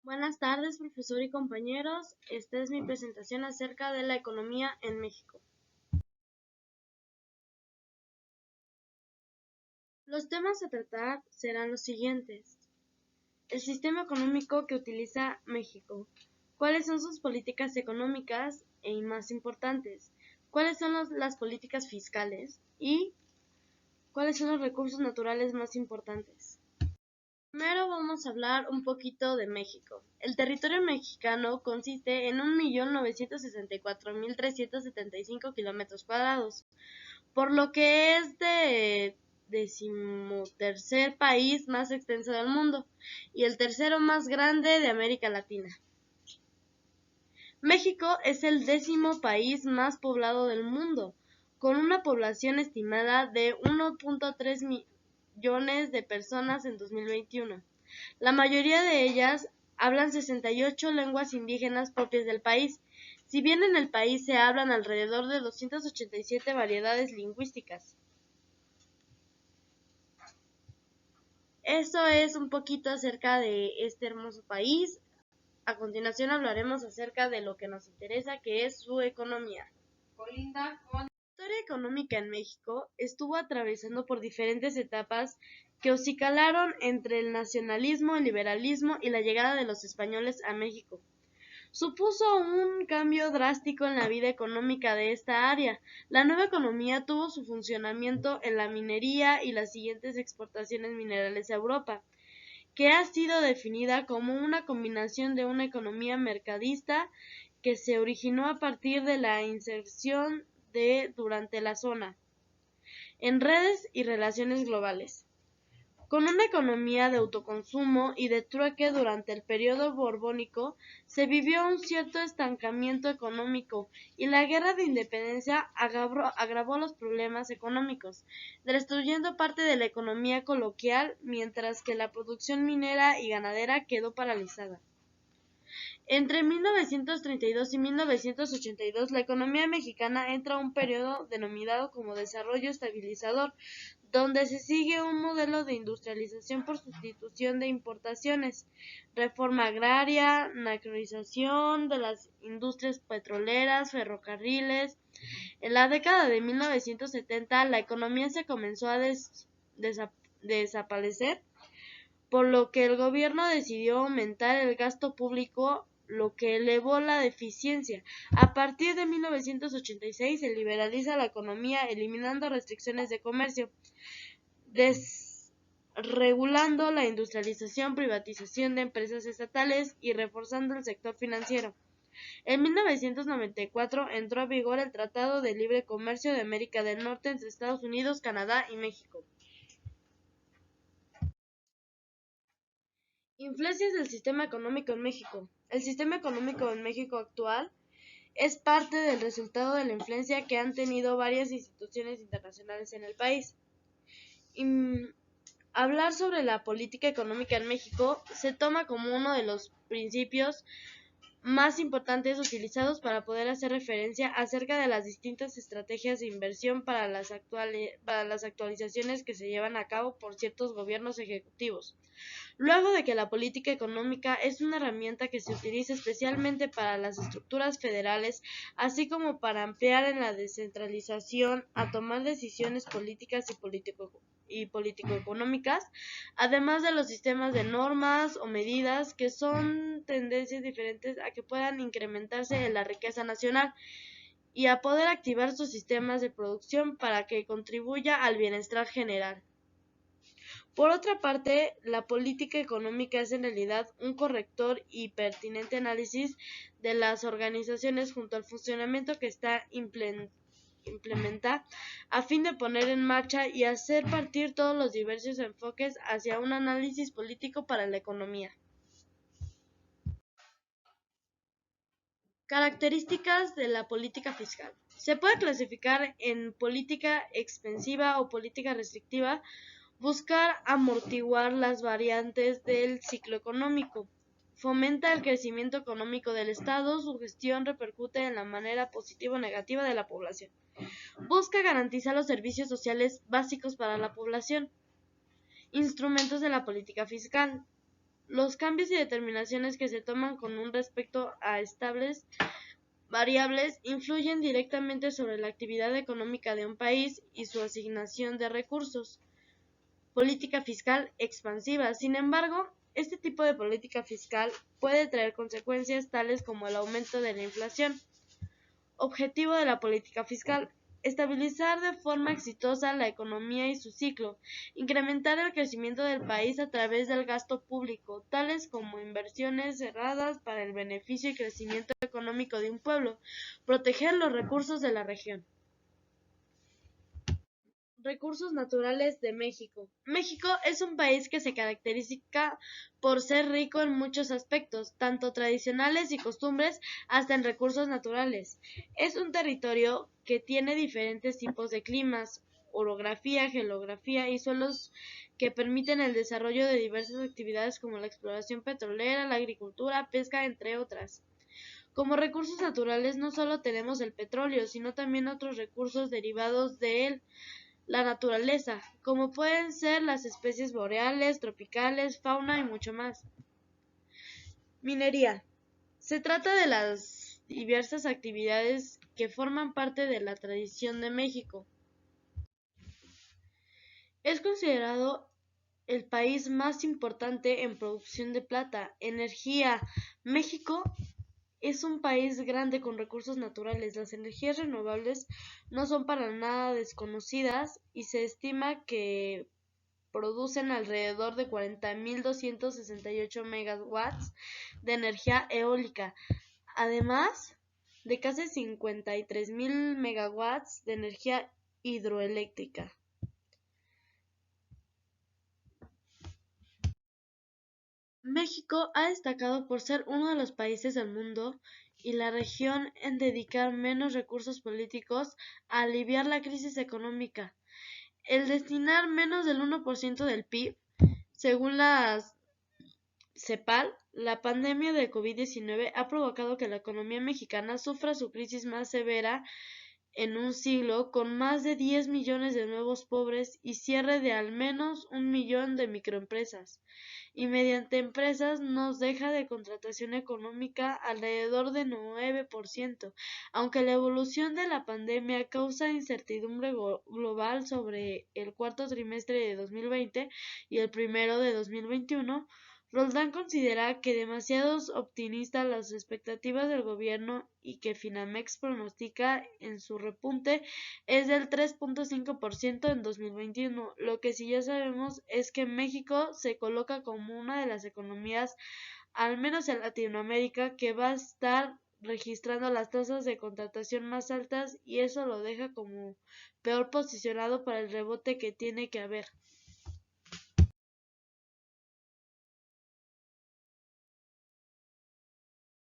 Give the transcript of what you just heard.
Buenas tardes, profesor y compañeros. Esta es mi presentación acerca de la economía en México. Los temas a tratar serán los siguientes. El sistema económico que utiliza México. ¿Cuáles son sus políticas económicas y más importantes? ¿Cuáles son las políticas fiscales? ¿Y cuáles son los recursos naturales más importantes? Primero vamos a hablar un poquito de México. El territorio mexicano consiste en 1.964.375 kilómetros cuadrados, por lo que es de decimotercer país más extenso del mundo y el tercero más grande de América Latina. México es el 10º país más poblado del mundo, con una población estimada de 1.3 millones de personas en 2021. La mayoría de ellas hablan 68 lenguas indígenas propias del país, si bien en el país se hablan alrededor de 287 variedades lingüísticas. Eso es un poquito acerca de este hermoso país. A continuación hablaremos acerca de lo que nos interesa, que es su economía. La historia económica en México estuvo atravesando por diferentes etapas que oscilaron entre el nacionalismo, el liberalismo y la llegada de los españoles a México. Supuso un cambio drástico en la vida económica de esta área. La nueva economía tuvo su funcionamiento en la minería y las siguientes exportaciones minerales a Europa, que ha sido definida como una combinación de una economía mercadista que se originó a partir de la inserción durante la zona en redes y relaciones globales. Con una economía de autoconsumo y de trueque durante el periodo borbónico, se vivió un cierto estancamiento económico y la guerra de independencia agravó los problemas económicos, destruyendo parte de la economía coloquial, mientras que la producción minera y ganadera quedó paralizada. Entre 1932 y 1982, la economía mexicana entra a un periodo denominado como desarrollo estabilizador, donde se sigue un modelo de industrialización por sustitución de importaciones, reforma agraria, nacionalización de las industrias petroleras, ferrocarriles. En la década de 1970, la economía se comenzó a desaparecer, por lo que el gobierno decidió aumentar el gasto público, lo que elevó la deficiencia. A partir de 1986 se liberaliza la economía, eliminando restricciones de comercio, desregulando la industrialización, privatización de empresas estatales y reforzando el sector financiero. En 1994 entró a vigor el Tratado de Libre Comercio de América del Norte entre Estados Unidos, Canadá y México. Influencias del sistema económico en México. El sistema económico en México actual es parte del resultado de la influencia que han tenido varias instituciones internacionales en el país. Hablar sobre la política económica en México se toma como uno de los principios más importantes utilizados para poder hacer referencia acerca de las distintas estrategias de inversión para las actualizaciones que se llevan a cabo por ciertos gobiernos ejecutivos. Luego de que la política económica es una herramienta que se utiliza especialmente para las estructuras federales, así como para ampliar en la descentralización a tomar decisiones políticas y político-económicas, además de los sistemas de normas o medidas que son tendencias diferentes a que puedan incrementarse en la riqueza nacional y a poder activar sus sistemas de producción para que contribuya al bienestar general. Por otra parte, la política económica es en realidad un corrector y pertinente análisis de las organizaciones junto al funcionamiento que está implementa a fin de poner en marcha y hacer partir todos los diversos enfoques hacia un análisis político para la economía. Características de la política fiscal. Se puede clasificar en política expansiva o política restrictiva. Buscar amortiguar las variantes del ciclo económico. Fomenta el crecimiento económico del Estado. Su gestión repercute en la manera positiva o negativa de la población. Busca garantizar los servicios sociales básicos para la población. Instrumentos de la política fiscal. Los cambios y determinaciones que se toman con un respecto a estables variables influyen directamente sobre la actividad económica de un país y su asignación de recursos. Política fiscal expansiva. Sin embargo, este tipo de política fiscal puede traer consecuencias tales como el aumento de la inflación. Objetivo de la política fiscal: estabilizar de forma exitosa la economía y su ciclo, incrementar el crecimiento del país a través del gasto público, tales como inversiones cerradas para el beneficio y crecimiento económico de un pueblo, proteger los recursos de la región. Recursos naturales de México. México es un país que se caracteriza por ser rico en muchos aspectos, tanto tradicionales y costumbres hasta en recursos naturales. Es un territorio que tiene diferentes tipos de climas, orografía, geografía y suelos que permiten el desarrollo de diversas actividades como la exploración petrolera, la agricultura, pesca, entre otras. Como recursos naturales no solo tenemos el petróleo, sino también otros recursos derivados de él, la naturaleza, como pueden ser las especies boreales, tropicales, fauna y mucho más. Minería. Se trata de las diversas actividades que forman parte de la tradición de México. Es considerado el país más importante en producción de plata, energía. México es un país grande con recursos naturales. Las energías renovables no son para nada desconocidas y se estima que producen alrededor de 40.268 megawatts de energía eólica, además de casi 53.000 megawatts de energía hidroeléctrica. México ha destacado por ser uno de los países del mundo y la región en dedicar menos recursos políticos a aliviar la crisis económica. El destinar menos del 1% del PIB, según la CEPAL, la pandemia de COVID-19 ha provocado que la economía mexicana sufra su crisis más severa en un siglo, con más de 10 millones de nuevos pobres y cierre de al menos 1 millón de microempresas, y mediante empresas nos deja de contratación económica alrededor de 9%, aunque la evolución de la pandemia causa incertidumbre global sobre el cuarto trimestre de 2020 y el primero de 2021. Roldán considera que demasiados optimistas las expectativas del gobierno y que Finamex pronostica en su repunte es del 3.5% en 2021. Lo que sí ya sabemos es que México se coloca como una de las economías, al menos en Latinoamérica, que va a estar registrando las tasas de contratación más altas y eso lo deja como peor posicionado para el rebote que tiene que haber.